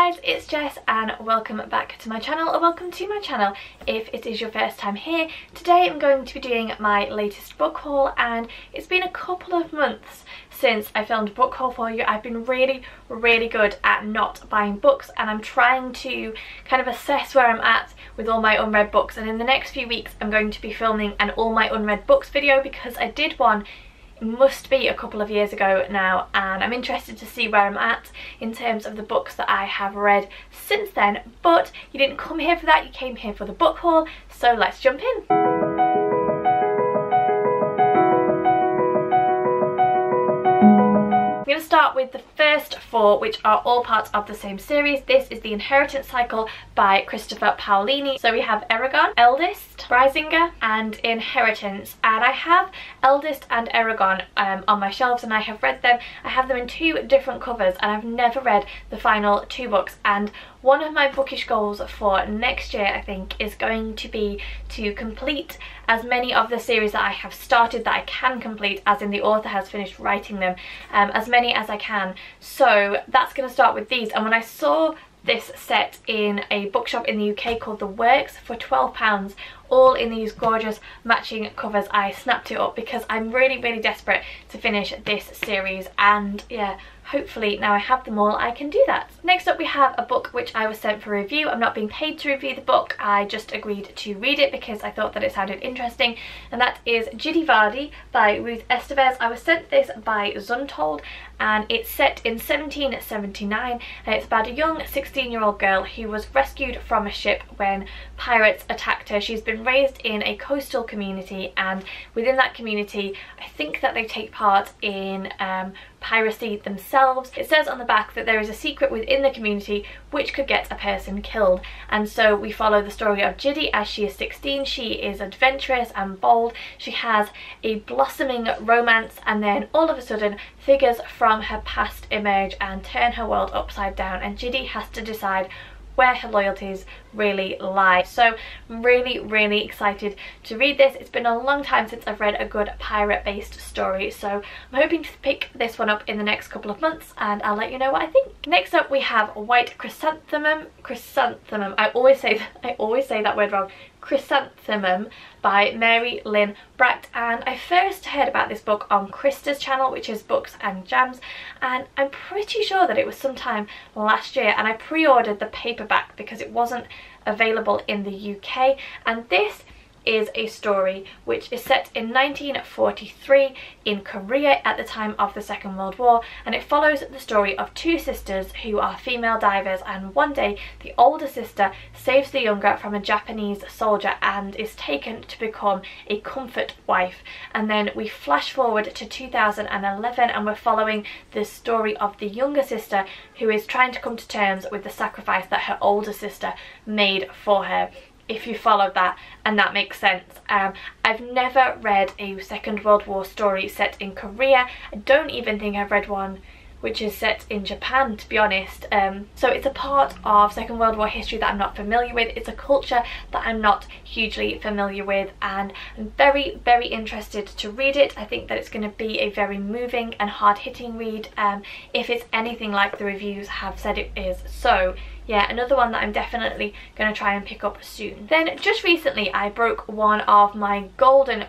guys, it's Jess and welcome back to my channel, or welcome to my channel if it is your first time here. Today I'm going to be doing my latest book haul, and it's been a couple of months since I filmed a book haul for you. I've been really good at not buying books, and I'm trying to kind of assess where I'm at with all my unread books, and in the next few weeks I'm going to be filming an all my unread books video because I did one. It must be a couple of years ago now, and I'm interested to see where I'm at in terms of the books that I have read since then. But you didn't come here for that, you came here for the book haul, so let's jump in. I'm going to start with the first four, which are all parts of the same series. This is the Inheritance Cycle by Christopher Paolini. So we have Eragon, Eldest, Brisinger and Inheritance, and I have Eldest and Eragon on my shelves, and I have read them. I have them in two different covers, and I've never read the final two books. And one of my bookish goals for next year, I think, is going to be to complete as many of the series that I have started that I can complete, as in the author has finished writing them, as many as I can. So that's going to start with these. And when I saw this set in a bookshop in the UK called The Works for £12, all in these gorgeous matching covers, I snapped it up because I'm really desperate to finish this series, and yeah, hopefully now I have them all I can do that. Next up we have a book which I was sent for review. I'm not being paid to review the book, I just agreed to read it because I thought that it sounded interesting, and that is Judy Vardy by Ruth Estevez. I was sent this by Zuntold, and it's set in 1779, and it's about a young 16-year-old girl who was rescued from a ship when pirates attacked her. She's been raised in a coastal community, and within that community I think that they take part in piracy themselves. It says on the back that there is a secret within the community which could get a person killed, and so we follow the story of Judy as she is 16. She is adventurous and bold, she has a blossoming romance, and then all of a sudden figures from her past emerge and turn her world upside down, and Judy has to decide where her loyalties really lie. So I'm really excited to read this. It's been a long time since I've read a good pirate based story, so I'm hoping to pick this one up in the next couple of months, and I'll let you know what I think. Next up we have White Chrysanthemum. I always say that word wrong. Chrysanthemum by Mary Lynn Bracht, and I first heard about this book on Krista's channel, which is Books and Jams, and I'm pretty sure that it was sometime last year, and I pre-ordered the paperback because it wasn't available in the UK. And this is a story which is set in 1943 in Korea at the time of the Second World War, and it follows the story of two sisters who are female divers, and one day the older sister saves the younger from a Japanese soldier and is taken to become a comfort wife. And then we flash forward to 2011, and we're following the story of the younger sister who is trying to come to terms with the sacrifice that her older sister made for her, if you followed that, and that makes sense. I've never read a Second World War story set in Korea. I don't even think I've read one which is set in Japan, to be honest. So it's a part of Second World War history that I'm not familiar with. It's a culture that I'm not hugely familiar with, and I'm very interested to read it. I think that it's going to be a very moving and hard-hitting read, if it's anything like the reviews have said it is. So yeah, another one that I'm definitely going to try and pick up soon. Then just recently I broke one of my golden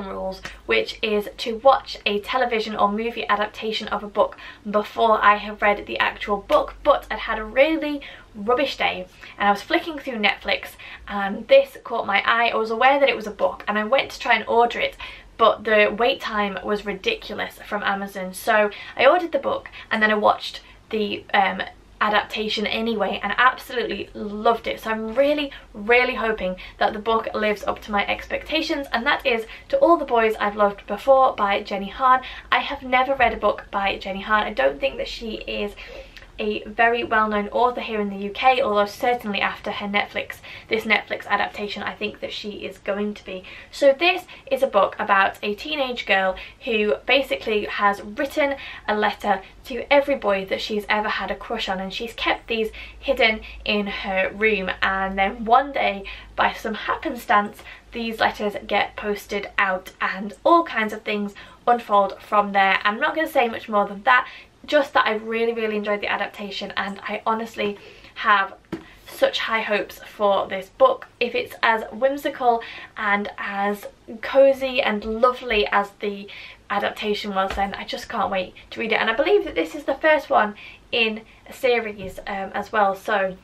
rules, which is to watch a television or movie adaptation of a book before I have read the actual book. But I'd had a really rubbish day, and I was flicking through Netflix, and this caught my eye. I was aware that it was a book, and I went to try and order it, but the wait time was ridiculous from Amazon. So I ordered the book, and then I watched the adaptation anyway, and absolutely loved it. So I'm really hoping that the book lives up to my expectations, and that is To All the Boys I've Loved Before by Jenny Han. I have never read a book by Jenny Han. I don't think that she is a very well-known author here in the UK, although certainly after her this Netflix adaptation I think that she is going to be. So this is a book about a teenage girl who basically has written a letter to every boy that she's ever had a crush on, and she's kept these hidden in her room, and then one day by some happenstance these letters get posted out, and all kinds of things unfold from there. I'm not going to say much more than that. just that I really enjoyed the adaptation, and I honestly have such high hopes for this book. If it's as whimsical and as cozy and lovely as the adaptation was, then I just can't wait to read it. And I believe that this is the first one in a series as well, so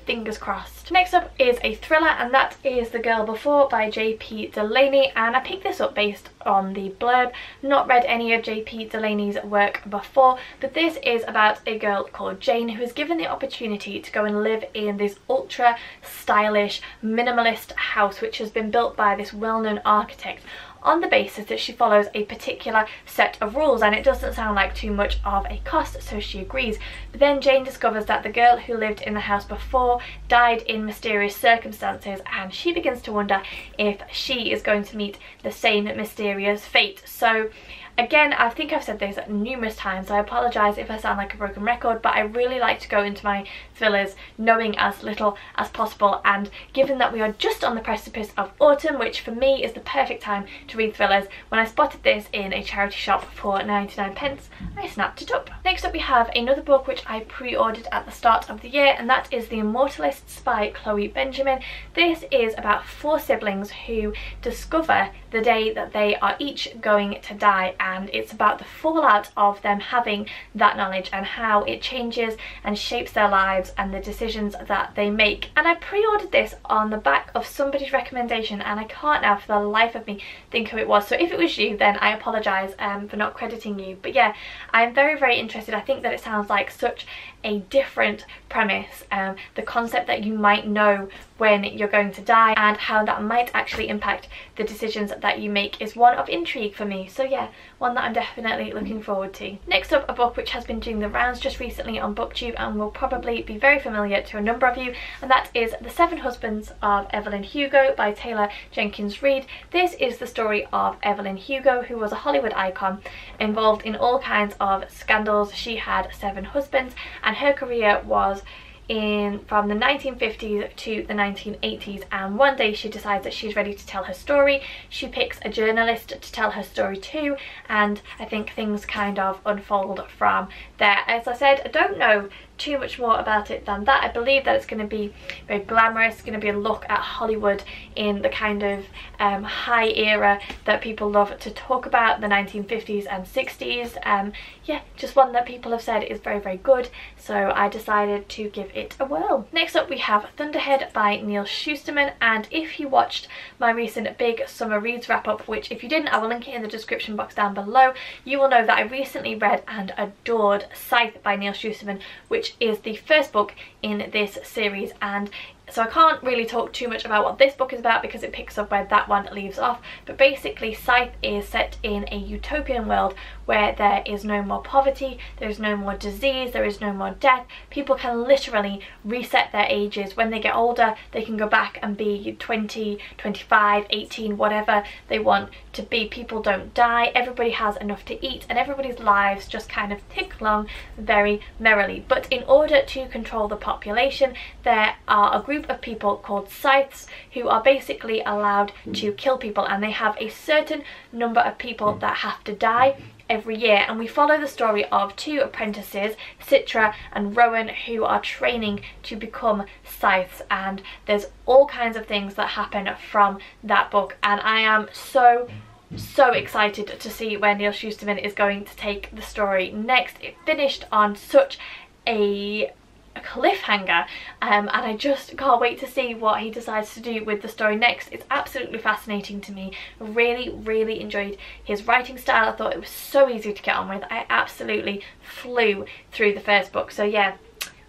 fingers crossed. Next up is a thriller, and that is The Girl Before by J.P. Delaney, and I picked this up based on the blurb. Not read any of J.P. Delaney's work before, but this is about a girl called Jane who is given the opportunity to go and live in this ultra stylish minimalist house which has been built by this well-known architect, on the basis that she follows a particular set of rules, and it doesn't sound like too much of a cost, so she agrees. But then Jane discovers that the girl who lived in the house before died in mysterious circumstances, and she begins to wonder if she is going to meet the same mysterious fate. So again, I think I've said this numerous times, so I apologise if I sound like a broken record, but I really like to go into my thrillers knowing as little as possible, and given that we are just on the precipice of autumn, which for me is the perfect time to read thrillers, when I spotted this in a charity shop for 99p, I snapped it up. Next up we have another book which I pre-ordered at the start of the year, and that is The Immortalists by Chloe Benjamin. This is about 4 siblings who discover the day that they are each going to die, and it's about the fallout of them having that knowledge and how it changes and shapes their lives and the decisions that they make. And I pre-ordered this on the back of somebody's recommendation, and I can't now for the life of me think who it was, so if it was you then I apologise for not crediting you. But yeah, I'm very interested. I think that it sounds like such a different premise, the concept that you might know when you're going to die and how that might actually impact the decisions that you make is one of intrigue for me. So yeah, one that I'm definitely looking forward to. Next up, a book which has been doing the rounds just recently on BookTube and will probably be very familiar to a number of you, and that is The Seven Husbands of Evelyn Hugo by Taylor Jenkins Reid. This is the story of Evelyn Hugo, who was a Hollywood icon involved in all kinds of scandals. She had 7 husbands, and her career was from the 1950s to the 1980s, and one day she decides that she's ready to tell her story. She picks a journalist to tell her story too, and I think things kind of unfold from there. As I said, I don't know too much more about it than that. I believe that it's going to be very glamorous. It's going to be a look at Hollywood in the kind of high era that people love to talk about, the 1950s and 60s. Yeah, just one that people have said is very good, so I decided to give it a whirl. Next up we have Thunderhead by Neil Shusterman, and if you watched my recent big summer reads wrap up, which if you didn't I will link it in the description box down below, you will know that I recently read and adored Scythe by Neil Shusterman, which is the first book in this series. And so I can't really talk too much about what this book is about because it picks up where that one leaves off, but basically Scythe is set in a utopian world where there is no more poverty, there is no more disease, there is no more death. People can literally reset their ages. When they get older they can go back and be 20, 25, 18, whatever they want to be. People don't die, everybody has enough to eat, and everybody's lives just kind of tick along very merrily. But in order to control the population, there are a group of people called scythes who are basically allowed to kill people, and they have a certain number of people that have to die every year. And we follow the story of 2 apprentices, Citra and Rowan, who are training to become scythes, and there's all kinds of things that happen from that book, and I am so excited to see where Neil Shusterman is going to take the story next. It finished on such a cliffhanger, and I just can't wait to see what he decides to do with the story next. It's absolutely fascinating to me. Really enjoyed his writing style. I thought it was so easy to get on with. I absolutely flew through the first book, so yeah,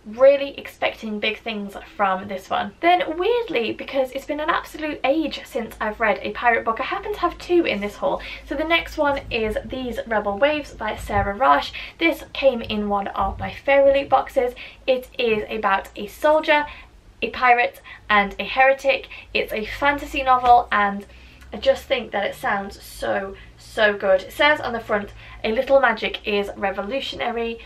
really expecting big things from this one. Then weirdly, because it's been an absolute age since I've read a pirate book, I happen to have 2 in this haul. So the next one is These Rebel Waves by Sara Raasch. This came in one of my Fairy Loot boxes. It is about a soldier, a pirate and a heretic. It's a fantasy novel, and I just think that it sounds so good. It says on the front, a little magic is revolutionary.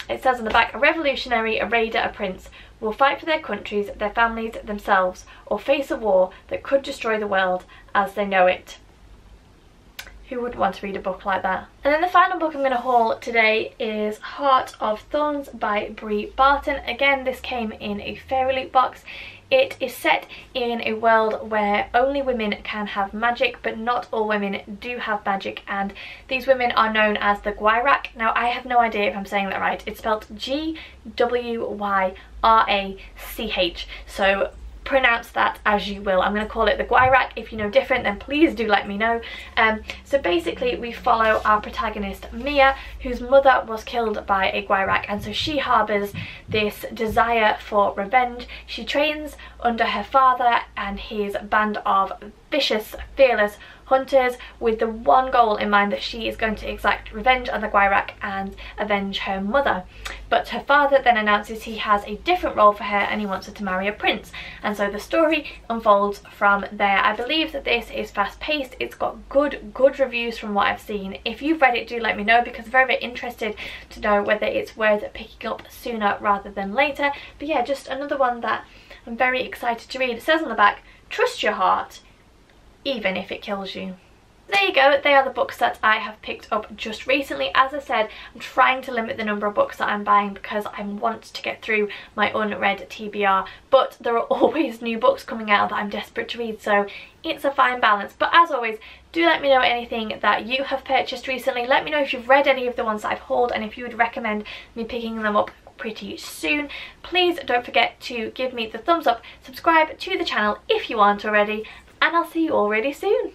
It says on the back, a revolutionary, a raider, a prince will fight for their countries, their families, themselves, or face a war that could destroy the world as they know it. Who would want to read a book like that? And then the final book I'm going to haul today is Heart of Thorns by Brie Barton. Again, this came in a Fairy Loot box. It is set in a world where only women can have magic, but not all women do have magic, and these women are known as the Gwyrach. Now, I have no idea if I'm saying that right. It's spelled G-W-Y-R-A-C-H, so pronounce that as you will. I'm going to call it the Gwyrach. If you know different, then please do let me know. So basically we follow our protagonist Mia, whose mother was killed by a Gwyrach, and so she harbours this desire for revenge. She trains under her father and his band of vicious, fearless hunters with the one goal in mind that she is going to exact revenge on the Gwyrach and avenge her mother. But her father then announces he has a different role for her and he wants her to marry a prince, and so the story unfolds from there. I believe that this is fast paced. It's got good reviews from what I've seen. If you've read it, do let me know, because I'm very interested to know whether it's worth picking up sooner rather than later. But yeah, just another one that I'm very excited to read. It says on the back, trust your heart even if it kills you. There you go, they are the books that I have picked up just recently. As I said, I'm trying to limit the number of books that I'm buying because I want to get through my unread TBR, but there are always new books coming out that I'm desperate to read, so it's a fine balance. But as always, do let me know anything that you have purchased recently. Let me know if you've read any of the ones that I've hauled and if you would recommend me picking them up pretty soon. Please don't forget to give me the thumbs up, subscribe to the channel if you aren't already, and I'll see you all really soon.